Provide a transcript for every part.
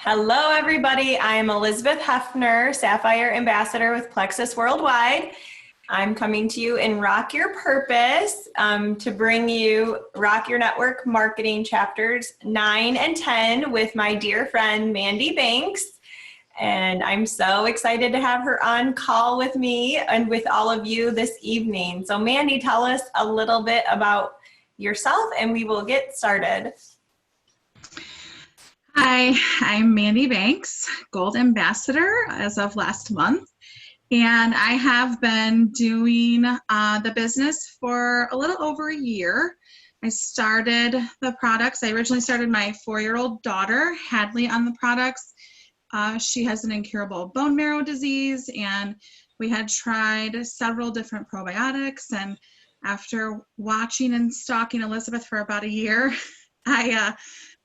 Hello, everybody. I'm Eilers-Heffner, Sapphire Ambassador with Plexus Worldwide. I'm coming to you in Rock Your Purpose to bring you Rock Your Network Marketing Chapters 9 and 10 with my dear friend, Mandie Banks. And I'm so excited to have her on call with me and with all of you this evening. So Mandie, tell us a little bit about yourself and we will get started. Hi, I'm Mandie Banks, Gold Ambassador as of last month, and I have been doing the business for a little over a year. I started the products. I originally started my 4-year-old daughter, Hadley, on the products. She has an incurable bone marrow disease, and we had tried several different probiotics, and after watching and stalking Elizabeth for about a year, I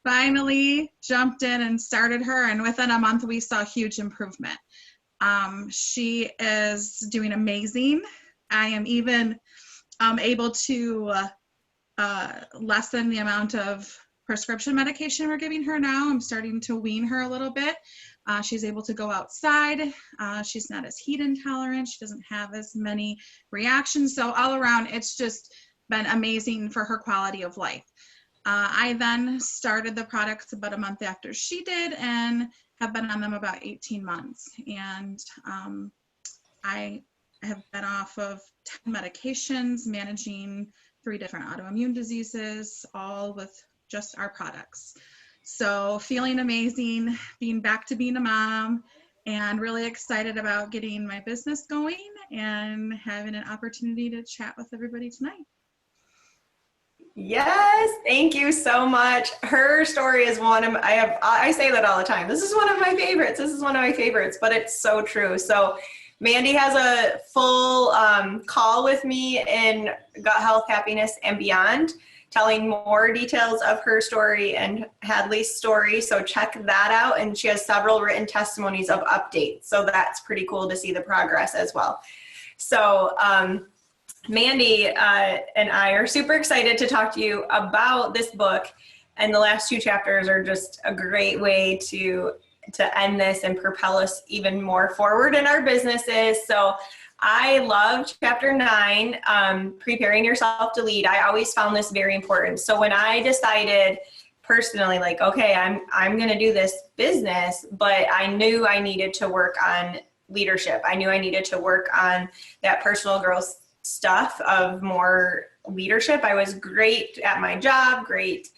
finally jumped in and started her, and within a month we saw huge improvement. She is doing amazing. I am even able to lessen the amount of prescription medication we're giving her now. I'm starting to wean her a little bit. She's able to go outside. She's not as heat intolerant. She doesn't have as many reactions. So all around, it's just been amazing for her quality of life. I then started the products about a month after she did and have been on them about 18 months. And I have been off of 10 medications, managing 3 different autoimmune diseases, all with just our products. So feeling amazing, being back to being a mom, and really excited about getting my business going and having an opportunity to chat with everybody tonight. Yes, thank you so much. Her story is one of I say that all the time. This is one of my favorites. This is one of my favorites, but it's so true. So Mandie has a full call with me in Gut Health, Happiness, and Beyond, telling more details of her story and Hadley's story. So check that out. And she has several written testimonies of updates. So that's pretty cool to see the progress as well. So Mandie and I are super excited to talk to you about this book, and the last 2 chapters are just a great way to end this and propel us even more forward in our businesses. So I love chapter 9, preparing yourself to lead. I always found this very important. So when I decided personally, like, okay, I'm going to do this business, but I knew I needed to work on leadership. I knew I needed to work on that personal growth stuff of more leadership. I was great at my job, great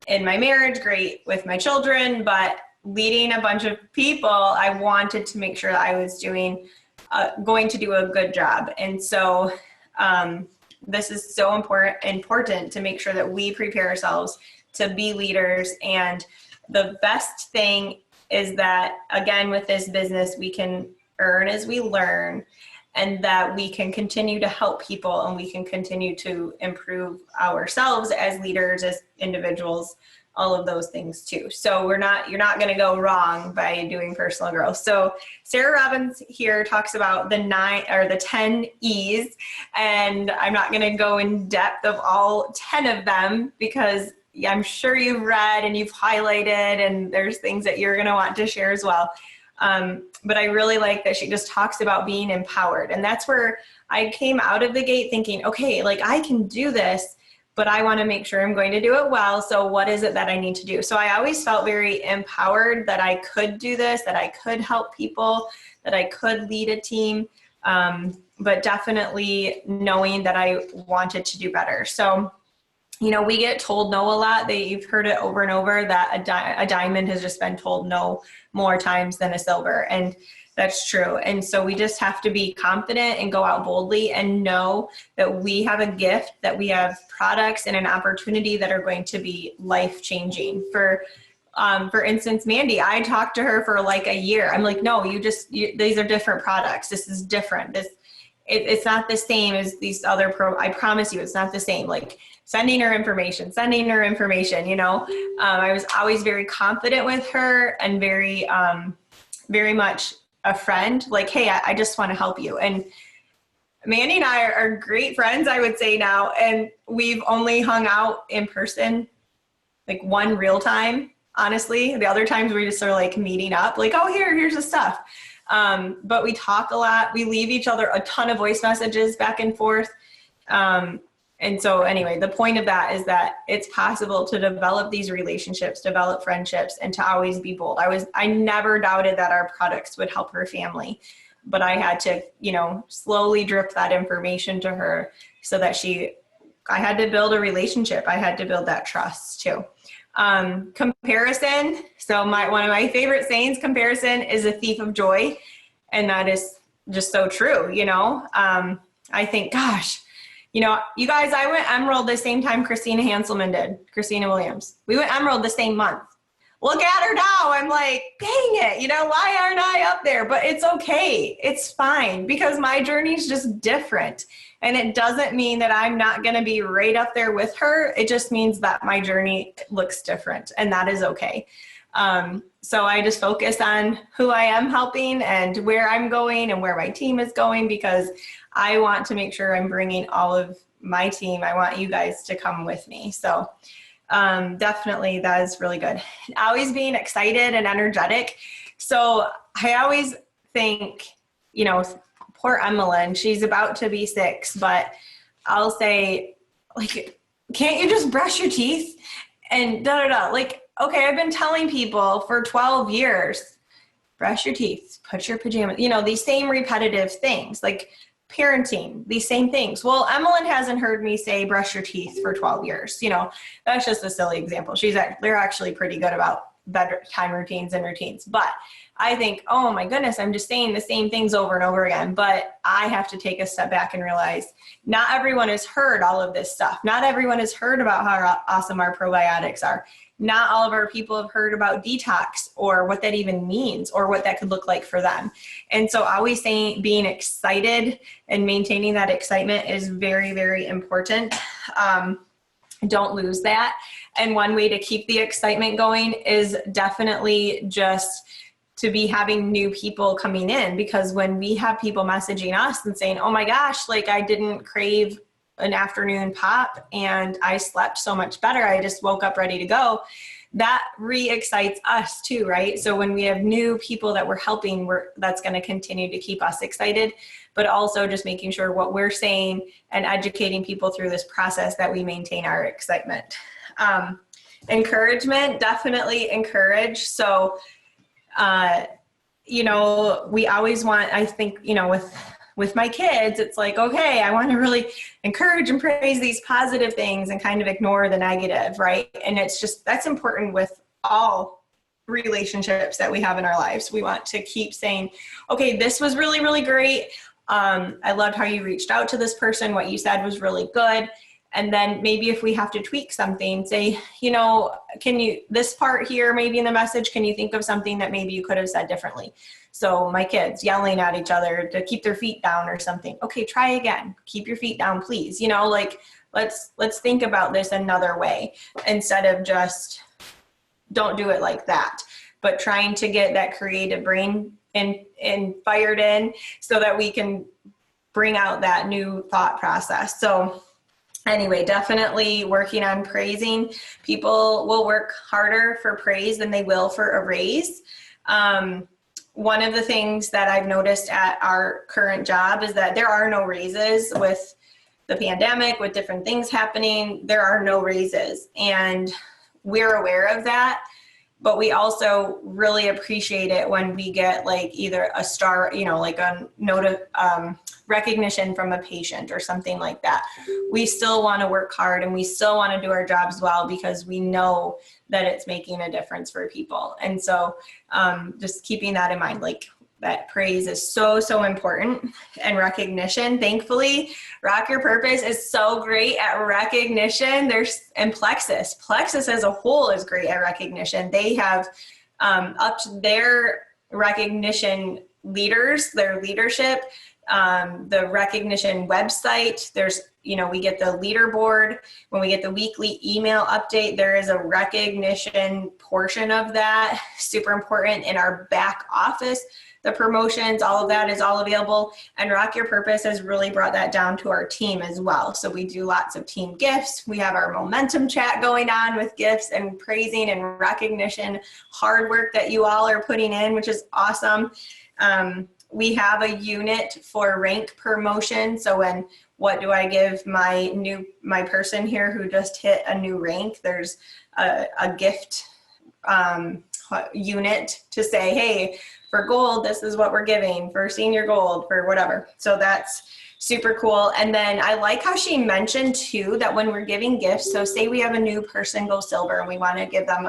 in my marriage, great with my children, but leading a bunch of people, I wanted to make sure that I was going to do a good job. And so this is so important to make sure that we prepare ourselves to be leaders. And the best thing is that, again, with this business, we can earn as we learn, and that we can continue to help people and we can continue to improve ourselves as leaders, as individuals, all of those things too. So you're not going to go wrong by doing personal growth. So Sarah Robbins here talks about the 10 E's, and I'm not going to go in depth of all 10 of them because I'm sure you've read and you've highlighted, and there's things that you're going to want to share as well. But I really like that she just talks about being empowered. And that's where I came out of the gate thinking, okay, like I can do this, but I want to make sure I'm going to do it well. So what is it that I need to do? So I always felt very empowered that I could do this, that I could help people, that I could lead a team, but definitely knowing that I wanted to do better. So, you know, we get told no a lot. You've heard it over and over that a diamond has just been told no more times than a silver. And that's true. And so we just have to be confident and go out boldly and know that we have a gift, that we have products and an opportunity that are going to be life-changing. For instance, Mandie, I talked to her for like a year. I'm like, no, these are different products. This is different. It's not the same as these other I promise you, it's not the same. Like sending her information, you know. I was always very confident with her and very much a friend. Like, hey, I just want to help you. And Mandie and I are great friends, I would say now. And we've only hung out in person like one real time honestly. The other times we just are like meeting up, like, oh, here's the stuff. But we talk a lot. We leave each other a ton of voice messages back and forth. And so anyway, the point of that is that it's possible to develop these relationships, develop friendships, and to always be bold. I never doubted that our products would help her family, but I had to, slowly drip that information to her so that I had to build a relationship. I had to build that trust too. Comparison. So one of my favorite sayings, comparison is a thief of joy. And that is just so true. I think, gosh, you guys, I went Emerald the same time Christina Hanselman did, Christina Williams. We went Emerald the same month. Look at her now. I'm like, dang it, why aren't I up there? But it's okay. It's fine because my journey is just different. And it doesn't mean that I'm not going to be right up there with her. It just means that my journey looks different, and that is okay. So I just focus on who I am helping and where I'm going and where my team is going, because I want to make sure I'm bringing all of my team. I want you guys to come with me. So definitely that is really good. Always being excited and energetic. So I always think, poor Emmeline, she's about to be 6, but I'll say, like, can't you just brush your teeth? And like, okay, I've been telling people for 12 years, brush your teeth, put your pajamas, these same repetitive things, like parenting, these same things. Well, Emmeline hasn't heard me say brush your teeth for 12 years. That's just a silly example. They're actually pretty good about bedtime routines and routines. But I think, oh my goodness, I'm just saying the same things over and over again. But I have to take a step back and realize not everyone has heard all of this stuff. Not everyone has heard about how awesome our probiotics are. Not all of our people have heard about detox or what that even means or what that could look like for them. And so always saying, being excited and maintaining that excitement is very, very important. Don't lose that. And one way to keep the excitement going is definitely just to be having new people coming in, because when we have people messaging us and saying, oh my gosh, like I didn't crave an afternoon pop and I slept so much better, I just woke up ready to go, that re-excites us too, right? So when we have new people that we're helping, that's going to continue to keep us excited, but also just making sure what we're saying and educating people through this process that we maintain our excitement. Encouragement, definitely encourage. So we always want, I think, with my kids, it's like, okay, I want to really encourage and praise these positive things and kind of ignore the negative, right? And it's just, that's important with all relationships that we have in our lives. We want to keep saying, okay, this was really, really great. I loved how you reached out to this person. What you said was really good. And then maybe if we have to tweak something, say, this part here, maybe in the message, can you think of something that maybe you could have said differently? So my kids yelling at each other to keep their feet down or something. Okay, try again. Keep your feet down, please. Let's think about this another way instead of just don't do it like that, but trying to get that creative brain and fired in so that we can bring out that new thought process. So anyway, definitely working on praising. People will work harder for praise than they will for a raise. One of the things that I've noticed at our current job is that there are no raises with the pandemic, with different things happening. There are no raises, and we're aware of that. But we also really appreciate it when we get like either a star, like a note of recognition from a patient or something like that. We still want to work hard and we still want to do our jobs well because we know that it's making a difference for people. And so just keeping that in mind, like that praise is so, so important, and recognition. Thankfully, Rock Your Purpose is so great at recognition. And Plexus as a whole is great at recognition. They have upped their recognition leaders, their leadership the recognition website. There's, we get the leaderboard. When we get the weekly email update, there is a recognition portion of that. Super important. In our back office, the promotions, all of that is all available. And Rock Your Purpose has really brought that down to our team as well. So we do lots of team gifts. We have our momentum chat going on with gifts and praising and recognition, hard work that you all are putting in, which is awesome. We have a unit for rank promotion. So what do I give my person here who just hit a new rank? There's a gift unit to say, hey, for gold, this is what we're giving, for senior gold, for whatever. So that's super cool. And then I like how she mentioned too, that when we're giving gifts, so say we have a new person go silver and we want to give them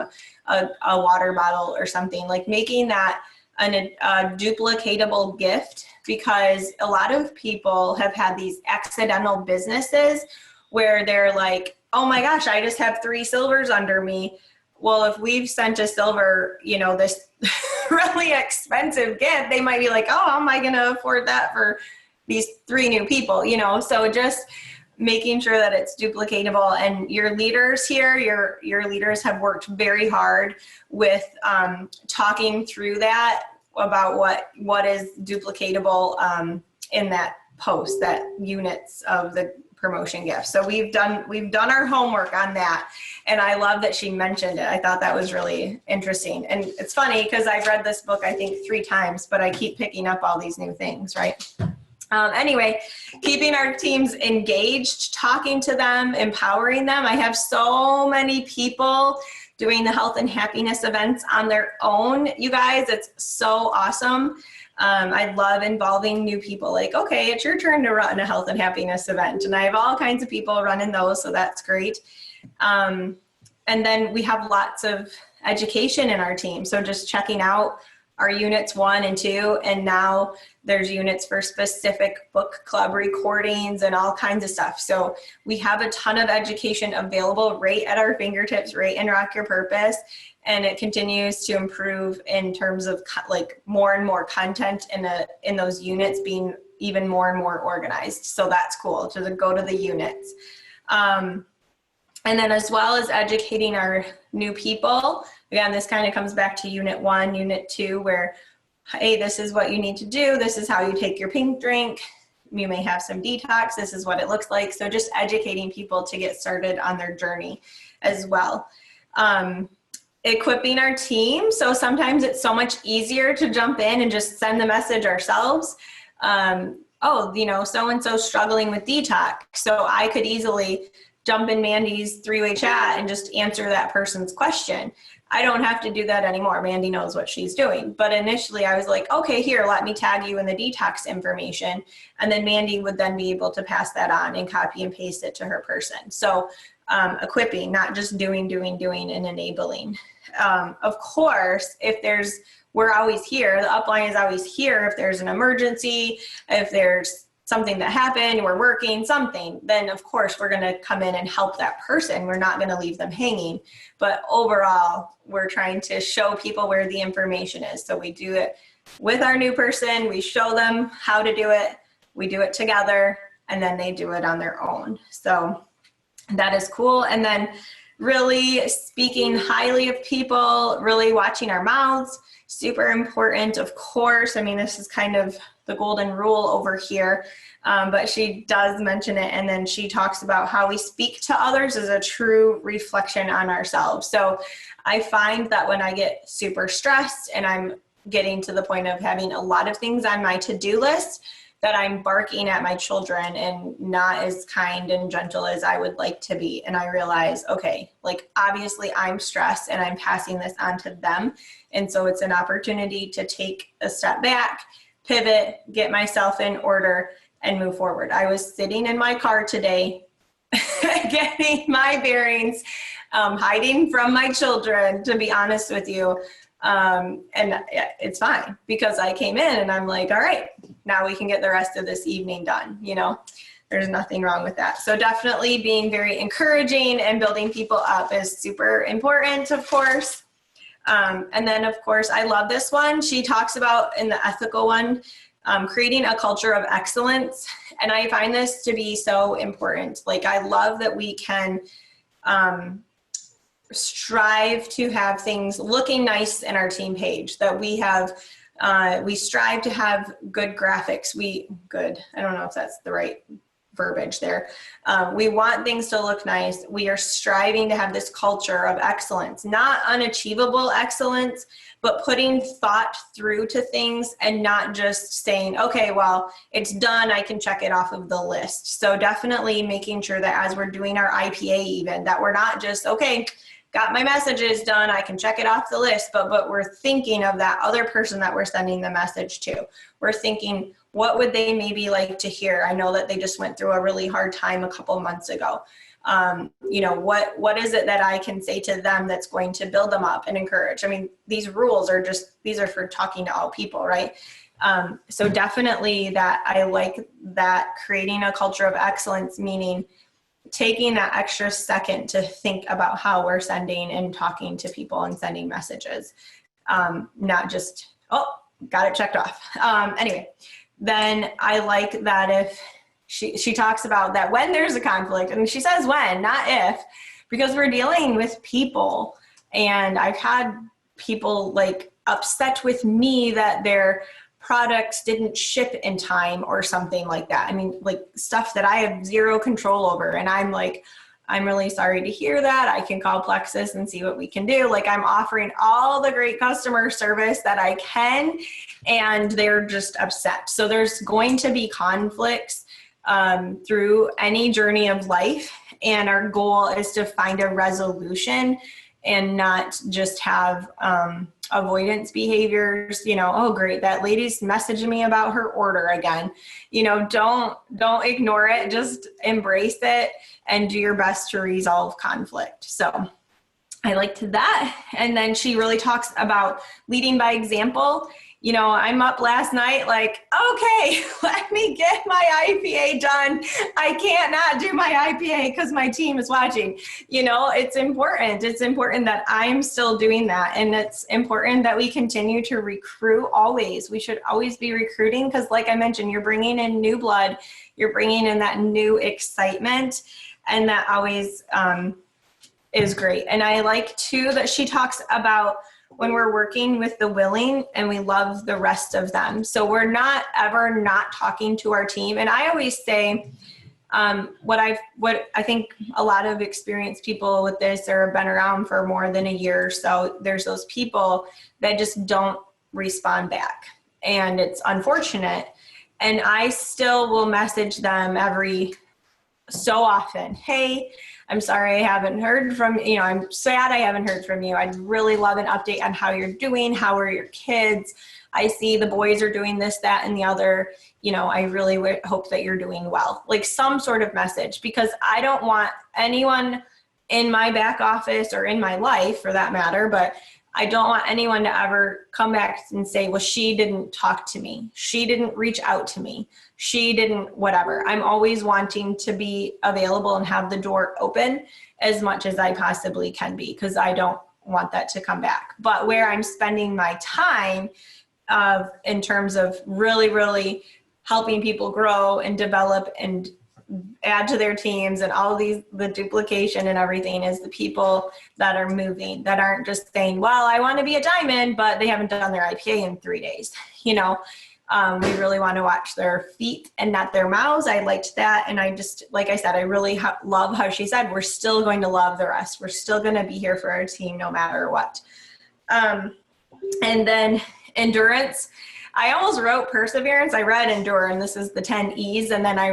a water bottle or something, like making that a duplicatable gift, because a lot of people have had these accidental businesses where they're like, oh my gosh, I just have 3 silvers under me. Well, if we've sent a silver, this really expensive gift, they might be like, oh, how am I going to afford that for these 3 new people, So just making sure that it's duplicatable. And your leaders here, your leaders have worked very hard with talking through that about what is duplicatable in that post, that units of the promotion gift. So we've done our homework on that. And I love that she mentioned it. I thought that was really interesting. And it's funny because I've read this book, I think 3 times, but I keep picking up all these new things, right? Anyway, keeping our teams engaged, talking to them, empowering them. I have so many people doing the health and happiness events on their own. You guys, it's so awesome. I love involving new people, like, okay, it's your turn to run a health and happiness event. And I have all kinds of people running those, so that's great. And then we have lots of education in our team. So just checking out our units 1 and 2, and now there's units for specific book club recordings and all kinds of stuff. So we have a ton of education available right at our fingertips, right in Rock Your Purpose. And it continues to improve in terms of like more and more content in those units being even more and more organized. So that's cool to go to the units. And then as well as educating our new people, again, this kind of comes back to unit 1, unit 2, where, hey, this is what you need to do. This is how you take your pink drink. You may have some detox. This is what it looks like. So just educating people to get started on their journey as well. Equipping our team. So sometimes it's so much easier to jump in and just send the message ourselves. So-and-so struggling with detox. So I could easily jump in Mandie's 3-way chat and just answer that person's question. I don't have to do that anymore. Mandie knows what she's doing. But initially I was like, okay, here, let me tag you in the detox information. And then Mandie would then be able to pass that on and copy and paste it to her person. So equipping, not just doing and enabling. Of course, we're always here. The upline is always here. If there's an emergency, if there's something that happened, we're working something, then of course we're going to come in and help that person. We're not going to leave them hanging. But overall, we're trying to show people where the information is. So we do it with our new person. We show them how to do it. We do it together, and then they do it on their own. So that is cool. And then really speaking highly of people, really watching our mouths, super important, of course. I mean, this is kind of the golden rule over here, but she does mention it. And then she talks about how we speak to others is a true reflection on ourselves. So I find that when I get super stressed and I'm getting to the point of having a lot of things on my to-do list, that I'm barking at my children and not as kind and gentle as I would like to be. And I realize, okay, like obviously I'm stressed and I'm passing this on to them. And so it's an opportunity to take a step back, pivot, get myself in order, and move forward. I was sitting in my car today, getting my bearings, hiding from my children, to be honest with you. And it's fine because I came in and I'm like, all right, now we can get the rest of this evening done. There's nothing wrong with that. So definitely being very encouraging and building people up is super important, of course. And then of course, I love this one. She talks about in the ethical one, creating a culture of excellence. And I find this to be so important. Like, I love that we can strive to have things looking nice in our team page, that we have, we strive to have good graphics. I don't know if that's the right verbiage there. We want things to look nice. We are striving to have this culture of excellence, not unachievable excellence, but putting thought through to things and not just saying, okay, well, it's done, I can check it off of the list. So definitely making sure that as we're doing our IPA even, that we're not just, okay, got my messages done, I can check it off the list, but we're thinking of that other person that we're sending the message to. We're thinking, what would they maybe like to hear? I know that they just went through a really hard time a couple months ago. What is it that I can say to them that's going to build them up and encourage? I mean, these rules are these are for talking to all people, right? So definitely that I like that, creating a culture of excellence, meaning taking that extra second to think about how we're sending and talking to people and sending messages. Not just, oh, got it checked off. Anyway, then I like that if she talks about that when there's a conflict, and she says when, not if, because we're dealing with people, and I've had people like upset with me that their products didn't ship in time or something like that. I mean, like stuff that I have zero control over. And I'm like, I'm really sorry to hear that. I can call Plexus and see what we can do. Like, I'm offering all the great customer service that I can, and they're just upset. So there's going to be conflicts through any journey of life. And our goal is to find a resolution and not just have avoidance behaviors. Oh, great, that lady's messaging me about her order again. Don't ignore it. Just embrace it and do your best to resolve conflict. So I liked that. And then she really talks about leading by example. I'm up last night like, okay, let me get my IPA done. I can't not do my IPA because my team is watching. It's important. It's important that I'm still doing that. And it's important that we continue to recruit always. We should always be recruiting because, like I mentioned, you're bringing in new blood. You're bringing in that new excitement. And that always is great. And I like, too, that she talks about when we're working with the willing and we love the rest of them. So we're not ever not talking to our team. And I always say, what I think a lot of experienced people with this or have been around for more than a year or so, there's those people that just don't respond back. And it's unfortunate. And I still will message them every so often. Hey, I'm sorry I haven't heard from you. I'm sad I haven't heard from you. I'd really love an update on how you're doing. How are your kids? I see the boys are doing this, that, and the other. I really hope that you're doing well. Like some sort of message, because I don't want anyone in my back office or in my life for that matter, but I don't want anyone to ever come back and say, well, she didn't talk to me. She didn't reach out to me. She didn't whatever. I'm always wanting to be available and have the door open as much as I possibly can be, because I don't want that to come back. But where I'm spending my time in terms of really, really helping people grow and develop and add to their teams and all the duplication and everything is the people that are moving, that aren't just saying, well, I want to be a diamond, but they haven't done their IPA in 3 days. We really want to watch their feet and not their mouths. I liked that. And I just, like I said, I really love how she said, we're still going to love the rest. We're still going to be here for our team no matter what. And then endurance. I almost wrote perseverance. I read endure, and this is the 10 E's. And then I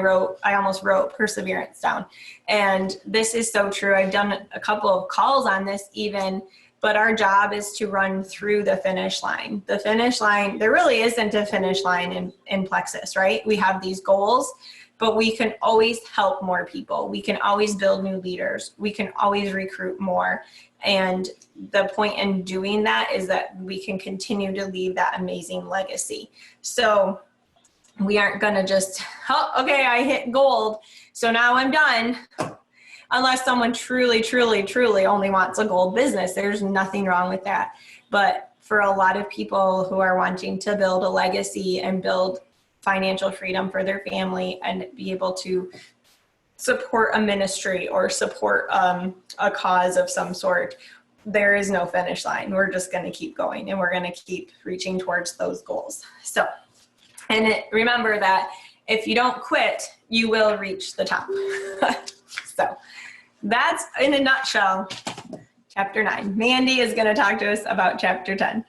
almost wrote perseverance down. And this is so true. I've done a couple of calls on this even, but our job is to run through the finish line. The finish line, there really isn't a finish line in Plexus, right? We have these goals, but we can always help more people. We can always build new leaders. We can always recruit more. And the point in doing that is that we can continue to leave that amazing legacy. So we aren't going to just, oh, okay, I hit gold, so now I'm done. Unless someone truly, truly, truly only wants a gold business, there's nothing wrong with that. But for a lot of people who are wanting to build a legacy and build financial freedom for their family and be able to support a ministry or support a cause of some sort, there is no finish line. We're just going to keep going and we're going to keep reaching towards those goals. So, and remember that if you don't quit, you will reach the top. So that's in a nutshell, chapter 9. Mandie is going to talk to us about chapter 10.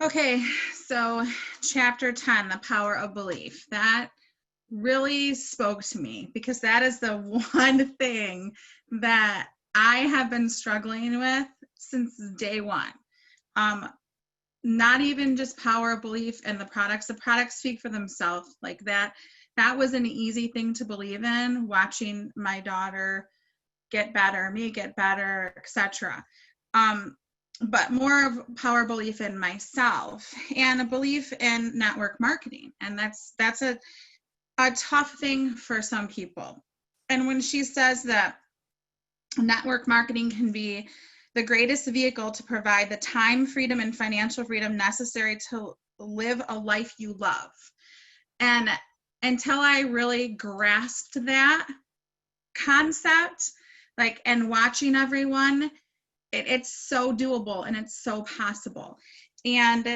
Okay, so chapter 10, the power of belief. That really spoke to me because that is the one thing that I have been struggling with since day one. Not even just power of belief and the products speak for themselves. Like that was an easy thing to believe in, watching my daughter get better, me get better, etc. But more of power belief in myself and a belief in network marketing. And that's a tough thing for some people. And when she says that network marketing can be the greatest vehicle to provide the time freedom and financial freedom necessary to live a life you love. And until I really grasped that concept, and watching everyone, it's so doable and it's so possible. And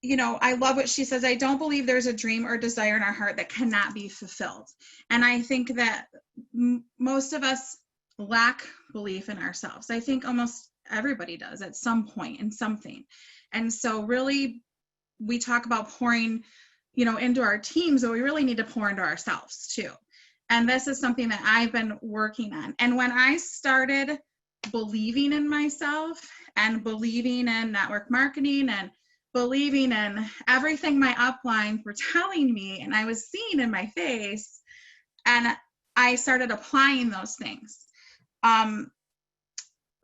I love what she says. I don't believe there's a dream or desire in our heart that cannot be fulfilled. And I think that most of us lack belief in ourselves. I think almost everybody does at some point in something. And so really, we talk about pouring, into our teams, but we really need to pour into ourselves too. And this is something that I've been working on. And when I started believing in myself and believing in network marketing and believing in everything my uplines were telling me and I was seeing in my face, and I started applying those things.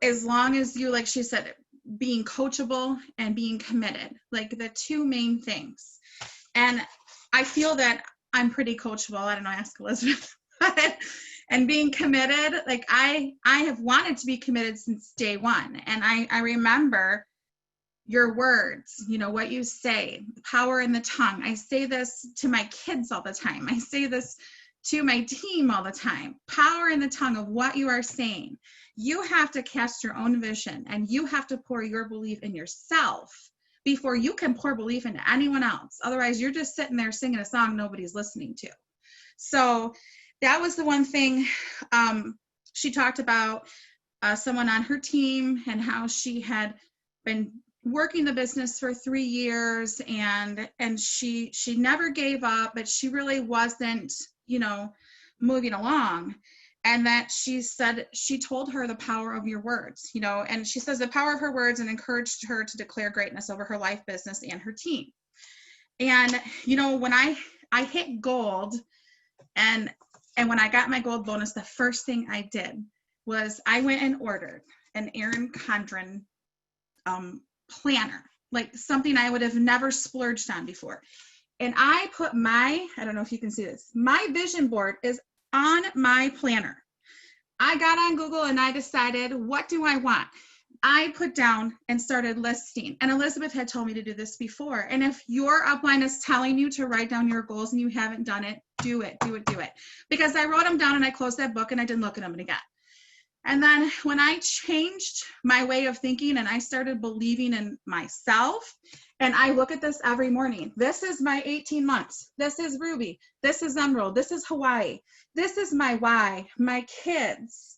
As long as you, like she said, being coachable and being committed, like the two main things. And I feel that I'm pretty coachable. I don't know, ask Elizabeth. And being committed, like I have wanted to be committed since day one. And I remember your words, what you say, the power in the tongue. I say this to my kids all the time. I say this to my team all the time. Power in the tongue of what you are saying. You have to cast your own vision and you have to pour your belief in yourself before you can pour belief into anyone else. Otherwise, you're just sitting there singing a song nobody's listening to. So that was the one thing she talked about, someone on her team and how she had been working the business for 3 years and she never gave up, but she really wasn't, moving along. And that she said, she told her the power of your words, and she says the power of her words and encouraged her to declare greatness over her life, business, and her team. And, when I hit gold and when I got my gold bonus, the first thing I did was I went and ordered an Erin Condren planner, like something I would have never splurged on before. And I put I don't know if you can see this, my vision board is on my planner. I got on Google and I decided, what do I want? I put down and started listing. And Elizabeth had told me to do this before. And if your upline is telling you to write down your goals and you haven't done it, do it. Because I wrote them down and I closed that book and I didn't look at them again. And then when I changed my way of thinking and I started believing in myself, and I look at this every morning. This is my 18 months. This is Ruby. This is Emerald. This is Hawaii. This is my why, my kids.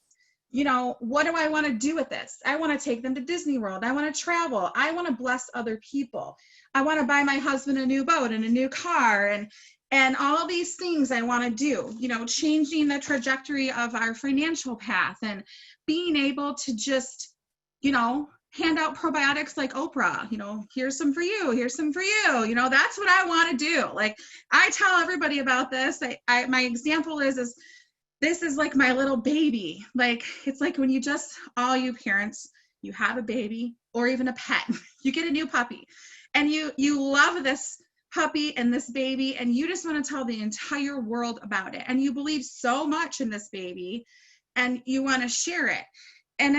What do I want to do with this? I want to take them to Disney World. I want to travel. I want to bless other people. I want to buy my husband a new boat and a new car and all these things I want to do, changing the trajectory of our financial path and being able to just, hand out probiotics like Oprah, here's some for you, here's some for you, that's what I want to do. Like I tell everybody about this. My example is this is like my little baby. Like, it's like when all you parents, you have a baby or even a pet, you get a new puppy and you love this puppy and this baby, and you just want to tell the entire world about it. And you believe so much in this baby and you want to share it. And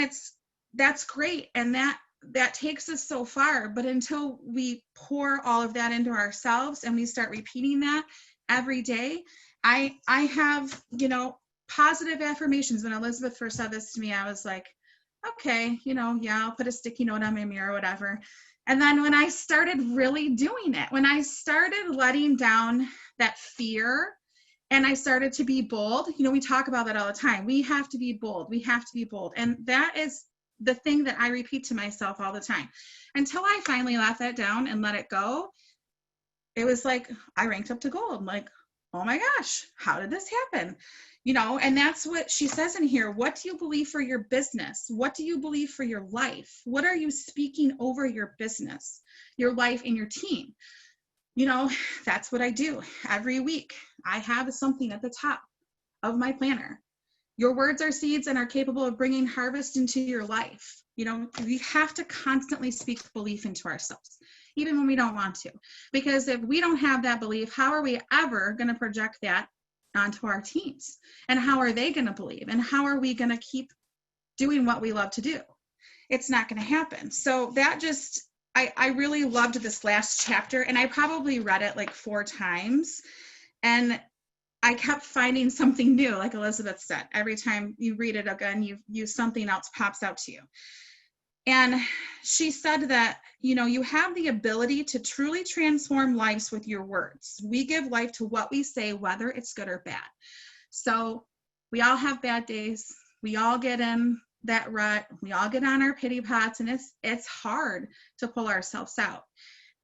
that's great. And that that takes us so far, but until we pour all of that into ourselves and we start repeating that every day, I have, positive affirmations. When Elizabeth first said this to me, I was like, okay, yeah, I'll put a sticky note on my mirror, whatever. And then when I started really doing it, when I started letting down that fear and I started to be bold, we talk about that all the time. We have to be bold. We have to be bold. And that is the thing that I repeat to myself all the time. Until I finally let that down and let it go, it was like I ranked up to gold. I'm like, oh my gosh, how did this happen? And that's what she says in here. What do you believe for your business? What do you believe for your life? What are you speaking over your business, your life, and your team? That's what I do every week. I have something at the top of my planner. Your words are seeds and are capable of bringing harvest into your life. We have to constantly speak belief into ourselves, even when we don't want to. Because if we don't have that belief, how are we ever going to project that onto our teams? And how are they going to believe? And how are we going to keep doing what we love to do? It's not going to happen. So that just, I really loved this last chapter, and I probably read it like 4 times. And I kept finding something new, like Elizabeth said. Every time you read it again, something else pops out to you. And she said that, you have the ability to truly transform lives with your words. We give life to what we say, whether it's good or bad. So we all have bad days. We all get in that rut. We all get on our pity pots, and it's hard to pull ourselves out.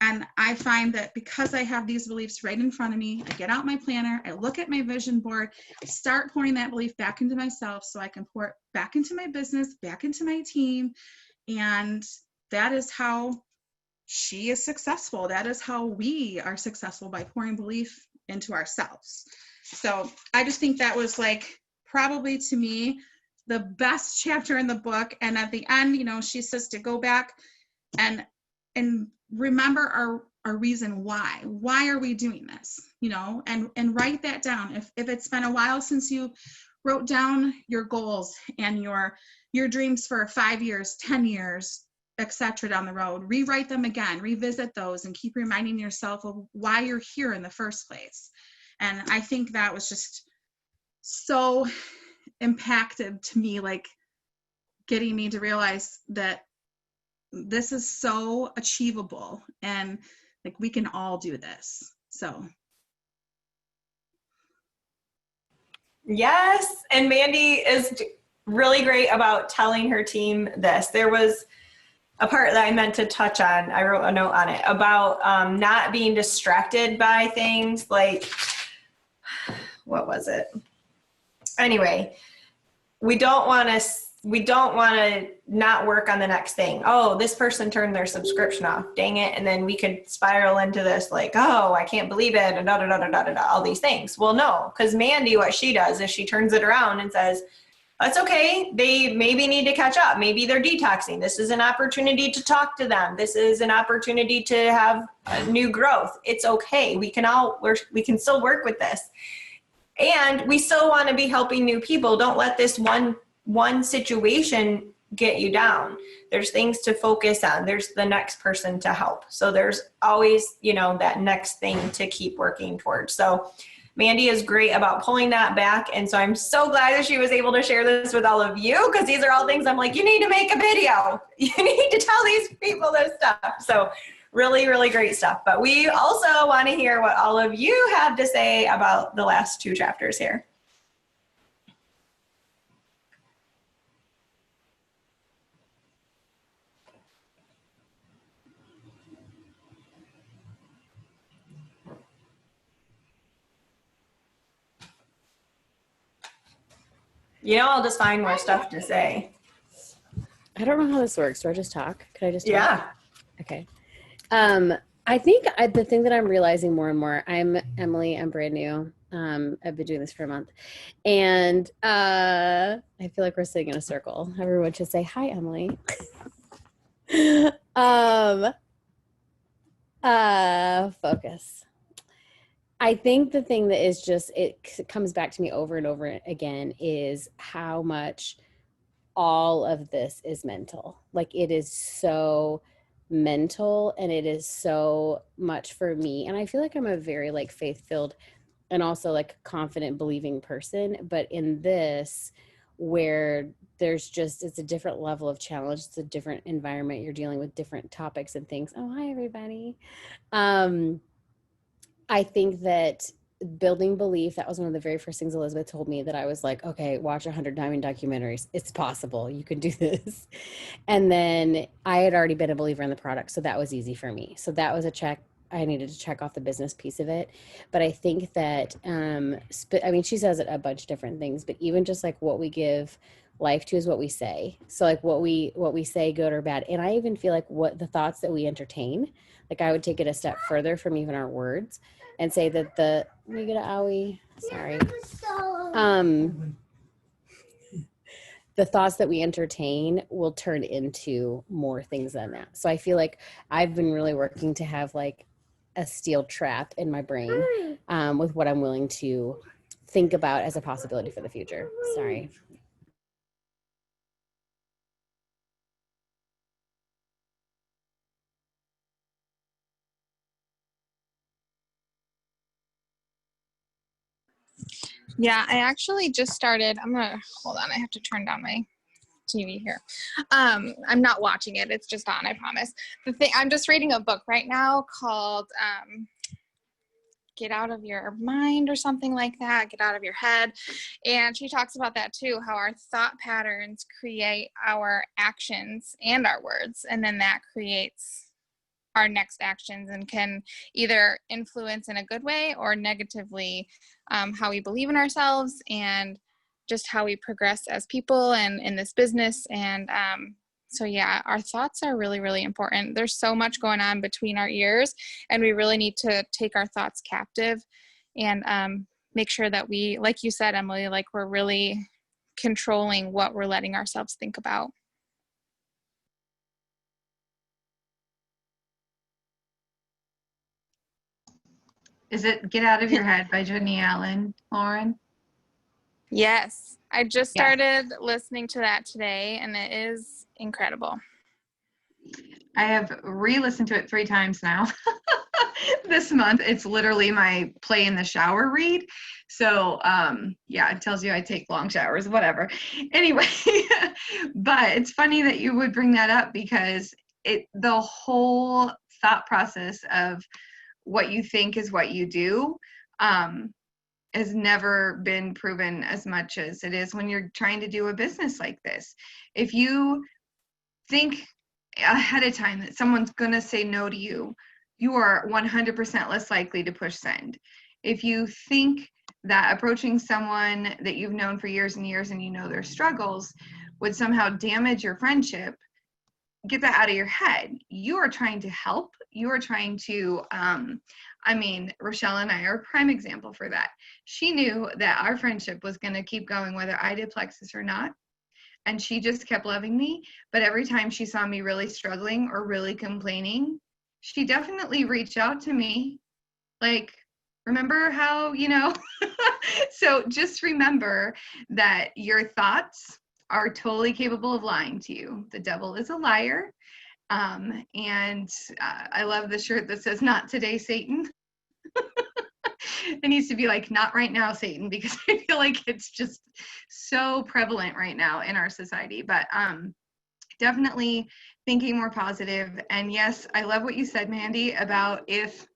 And I find that because I have these beliefs right in front of me, I get out my planner, I look at my vision board, I start pouring that belief back into myself so I can pour it back into my business, back into my team. And that is how she is successful. That is how we are successful, by pouring belief into ourselves. So I just think that was like probably to me the best chapter in the book. And at the end, she says to go back and remember our reason why. Why are we doing this? And write that down. If it's been a while since you wrote down your goals and your dreams for 5 years, 10 years, etc. down the road, rewrite them again, revisit those, and keep reminding yourself of why you're here in the first place. And I think that was just so impacted to me, like getting me to realize that this is so achievable, and like we can all do this. So yes, and Mandie is really great about telling her team this. There was a part that I meant to touch on. I wrote a note on it about not being distracted by things like, what was it? Anyway, we don't want to not work on the next thing. Oh, this person turned their subscription off. Dang it. And then we could spiral into this like, oh, I can't believe it, and all these things. Well, no, because Mandie, what she does is she turns it around and says, that's okay. They maybe need to catch up. Maybe they're detoxing. This is an opportunity to talk to them. This is an opportunity to have a new growth. It's okay. We can still work with this. And we still want to be helping new people. Don't let this one situation get you down. There's things to focus on. There's the next person to help. So there's always, that next thing to keep working towards. So Mandie is great about pulling that back. And so I'm so glad that she was able to share this with all of you, because these are all things I'm like, you need to make a video. You need to tell these people this stuff. So really, really great stuff. But we also want to hear what all of you have to say about the last 2 chapters here. I'll just find more stuff to say. I don't know how this works. Do I just talk? Could I just talk? Yeah. Okay. I think the thing that I'm realizing more and more, I'm Emily, I'm brand new. I've been doing this for a month, and I feel like we're sitting in a circle. Everyone should say, hi, Emily. Focus. I think the thing that is just, it comes back to me over and over again is how much all of this is mental. Like it is so mental, and it is so much for me. And I feel like I'm a very like faith-filled and also like confident believing person, but in this, where there's just, it's a different level of challenge, it's a different environment, you're dealing with different topics and things. Oh, hi everybody. um I think that building belief, that was one of the very first things Elizabeth told me, that I was like, okay, watch 100 Diamond documentaries. It's possible. You can do this. And then I had already been a believer in the product. So that was easy for me. So that was a check. I needed to check off the business piece of it. But I think that, I mean, she says it a bunch of different things, but even just like what we give life to is what we say. So like what we say, good or bad. And I even feel like what the thoughts that we entertain, like I would take it a step further from even our words and say that let me get an owie. Sorry. The thoughts that we entertain will turn into more things than that. So I feel like I've been really working to have like a steel trap in my brain with what I'm willing to think about as a possibility for the future. Sorry. Yeah, I actually just started. Hold on. I have to turn down my TV here. I'm not watching it. It's just on, I promise. I'm just reading a book right now called Get Out of Your Mind or something like that. Get Out of Your Head. And she talks about that too, how our thought patterns create our actions and our words. And then that creates our next actions and can either influence in a good way or negatively how we believe in ourselves and just how we progress as people and in this business. And so yeah, our thoughts are really, really important. There's so much going on between our ears, and we really need to take our thoughts captive and make sure that we, like you said, Emily, like we're really controlling what we're letting ourselves think about. Is it Get Out of Your Head by Jenny Allen, Lauren? Yes, I just started listening to that today, and it is incredible. I have re-listened to it 3 times now this month. It's literally my play in the shower read. So yeah, it tells you I take long showers, whatever. Anyway, but it's funny that you would bring that up, because the whole thought process of what you think is what you do has never been proven as much as it is when you're trying to do a business like this. If you think ahead of time that someone's going to say no to you, you are 100% less likely to push send. If you think that approaching someone that you've known for years and years and you know their struggles would somehow damage your friendship, get that out of your head. You are trying to help. You are trying to, Rochelle and I are a prime example for that. She knew that our friendship was going to keep going whether I did Plexus or not. And she just kept loving me. But every time she saw me really struggling or really complaining, she definitely reached out to me. Like, remember how, So just remember that your thoughts are totally capable of lying to you. The devil is a liar. I love the shirt that says, "Not today, Satan." It needs to be like, "Not right now, Satan," because I feel like it's just so prevalent right now in our society. But definitely thinking more positive. And yes, I love what you said, Mandie, about if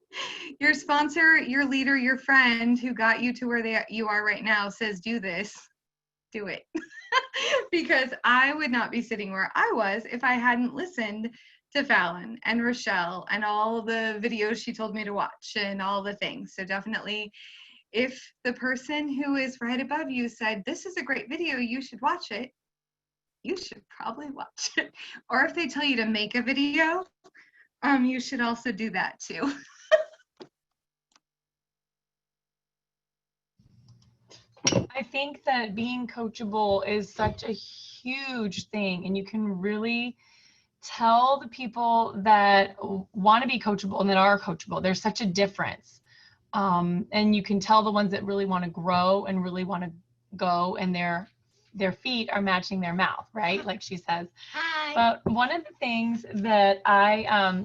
your sponsor, your leader, your friend who got you to where you are right now says, "Do this," do it. Because I would not be sitting where I was if I hadn't listened to Fallon and Rochelle and all the videos she told me to watch and all the things. So definitely, if the person who is right above you said, "This is a great video, you should watch it," you should probably watch it. Or if they tell you to make a video, you should also do that too. I think that being coachable is such a huge thing, and you can really tell the people that want to be coachable and that are coachable. There's such a difference. And you can tell the ones that really want to grow and really want to go, and they're their feet are matching their mouth, right? Like she says. Hi. But one of the things that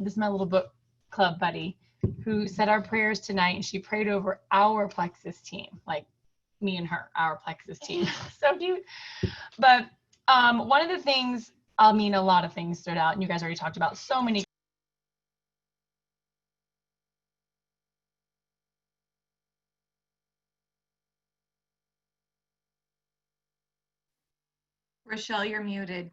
this is my little book club buddy who said our prayers tonight, and she prayed over our plexus team, like me and her, our plexus team. So cute. But one of the things, a lot of things stood out, and you guys already talked about so many. Rochelle, you're muted.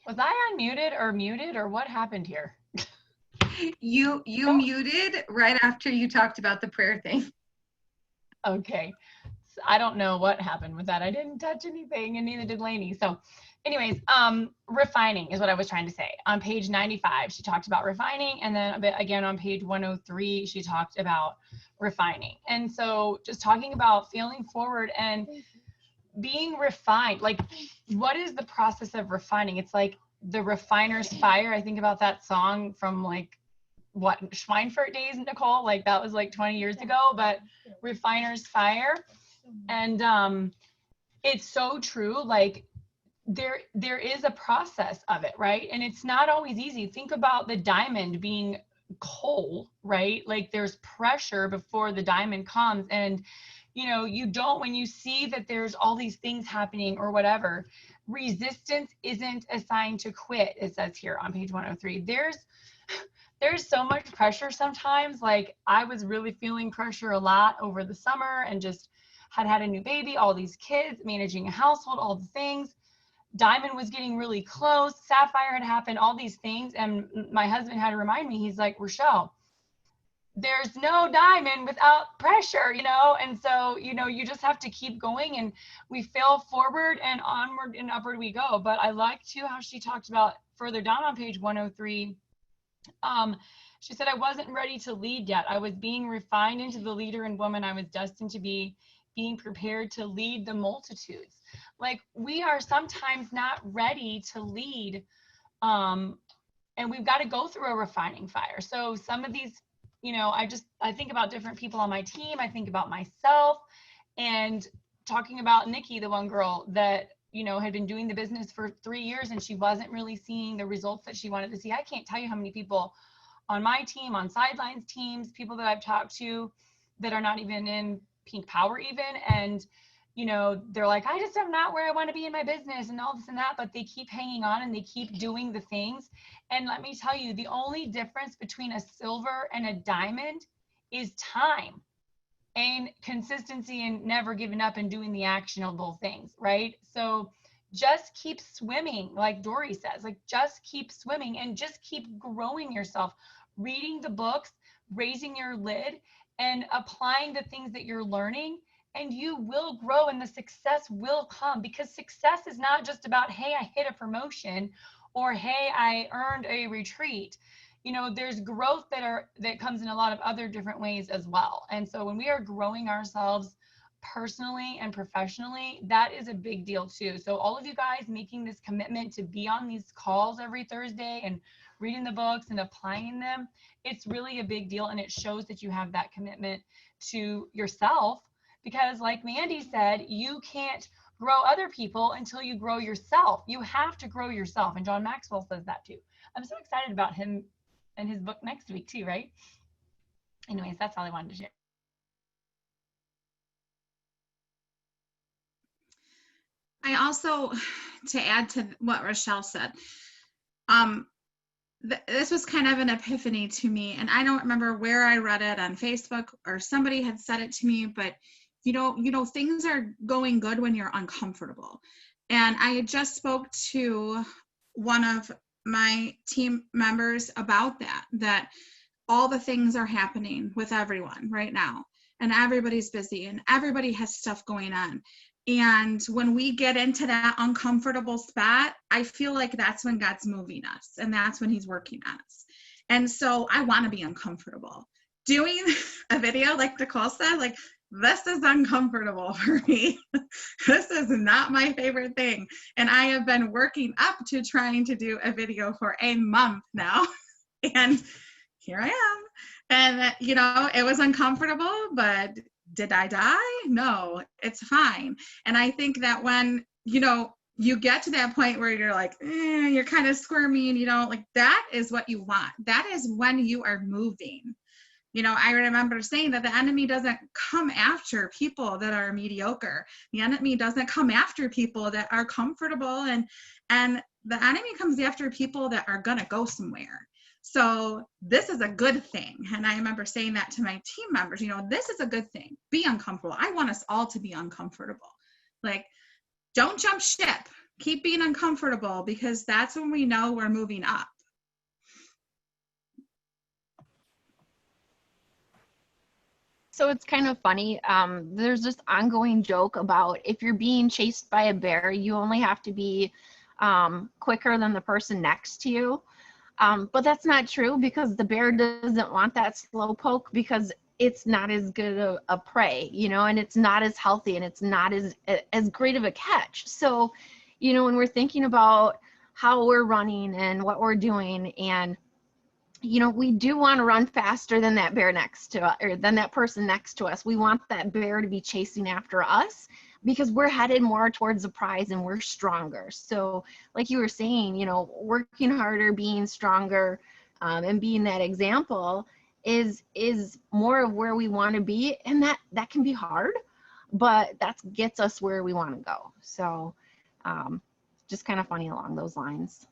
Was I unmuted or muted, or what happened here? You muted right after you talked about the prayer thing. Okay. So I don't know what happened with that. I didn't touch anything, and neither did Lainey. So anyways, refining is what I was trying to say. On page 95, she talked about refining. And then a bit again on page 103, she talked about refining. And so just talking about feeling forward and being refined, like what is the process of refining? It's like the refiner's fire. I think about that song from like what, Schweinfurt days, Nicole, like that was like 20 years ago, but refiner's fire. And it's so true. Like there is a process of it, right? And it's not always easy. Think about the diamond being coal, right? Like there's pressure before the diamond comes, and you don't, when you see that there's all these things happening or whatever, resistance isn't a sign to quit. It says here on page 103, there's so much pressure sometimes. Like I was really feeling pressure a lot over the summer, and just had a new baby, all these kids, managing a household, all the things. Diamond was getting really close. Sapphire had happened, all these things. And my husband had to remind me, he's like, Rochelle, there's no diamond without pressure, And so, you just have to keep going, and we fail forward and onward and upward we go. But I like too how she talked about further down on page 103. She said, I wasn't ready to lead yet. I was being refined into the leader and woman I was destined to be, being prepared to lead the multitudes. Like we are sometimes not ready to lead. And we've got to go through a refining fire. So some of these, I think about different people on my team. I think about myself, and talking about Nikki, the one girl that, had been doing the business for 3 years, and she wasn't really seeing the results that she wanted to see. I can't tell you how many people on my team, on sidelines teams, people that I've talked to that are not even in Pink Power even. And, they're like, I just am not where I want to be in my business and all this and that, but they keep hanging on and they keep doing the things. And let me tell you, the only difference between a silver and a diamond is time and consistency, and never giving up and doing the actionable things, right? So just keep swimming, like Dory says, like just keep swimming and just keep growing yourself, reading the books, raising your lid, and applying the things that you're learning, and you will grow and the success will come. Because success is not just about, hey, I hit a promotion, or hey, I earned a retreat. There's growth that comes in a lot of other different ways as well. And so when we are growing ourselves personally and professionally, that is a big deal too. So all of you guys making this commitment to be on these calls every Thursday and reading the books and applying them, it's really a big deal. And it shows that you have that commitment to yourself, because like Mandie said, you can't grow other people until you grow yourself. You have to grow yourself. And John Maxwell says that too. I'm so excited about him and his book next week too, right? Anyways, that's all I wanted to share. I also, to add to what Rochelle said, this was kind of an epiphany to me, and I don't remember where I read it, on Facebook or somebody had said it to me, but things are going good when you're uncomfortable. And I had just spoke to one of my team members about that all the things are happening with everyone right now, and everybody's busy and everybody has stuff going on. And when we get into that uncomfortable spot, I feel like that's when God's moving us, and that's when he's working on us. And so I want to be uncomfortable. Doing a video, like Nicole said, like, this is uncomfortable for me. This is not my favorite thing. And I have been working up to trying to do a video for a month now. And here I am. And, you know, it was uncomfortable, but did I die? No, it's fine. And I think that when, you know, you get to that point where you're like, you're kind of squirmy and you don't like, that is what you want. That is when you are moving. You know, I remember saying that the enemy doesn't come after people that are mediocre. The enemy doesn't come after people that are comfortable, and the enemy comes after people that are going to go somewhere. So this is a good thing. And I remember saying that to my team members, you know, this is a good thing. Be uncomfortable. I want us all to be uncomfortable. Like, don't jump ship. Keep being uncomfortable, because that's when we know we're moving up. So it's kind of funny. There's this ongoing joke about if you're being chased by a bear, you only have to be quicker than the person next to you. But that's not true, because the bear doesn't want that slow poke, because it's not as good a prey, you know, and it's not as healthy, and it's not as great of a catch. So, you know, when we're thinking about how we're running and what we're doing, and you know, we do want to run faster than that bear next to us, or than that person next to us. We want that bear to be chasing after us, because we're headed more towards the prize and we're stronger. So like you were saying, you know, working harder, being stronger, and being that example is more of where we want to be. And that can be hard, but that gets us where we want to go. So just kind of funny along those lines.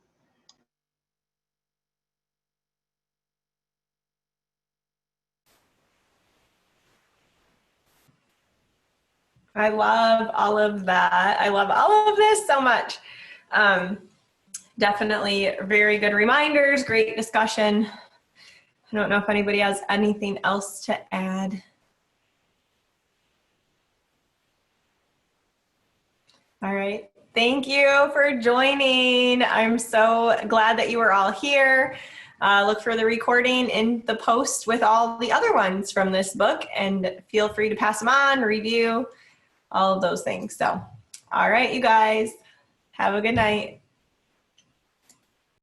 I love all of that. I love all of this so much. Definitely very good reminders, great discussion. I don't know if anybody has anything else to add. All right. Thank you for joining. I'm so glad that you were all here. Look for the recording in the post with all the other ones from this book, and feel free to pass them on, review, all of those things. So, all right, you guys, have a good night.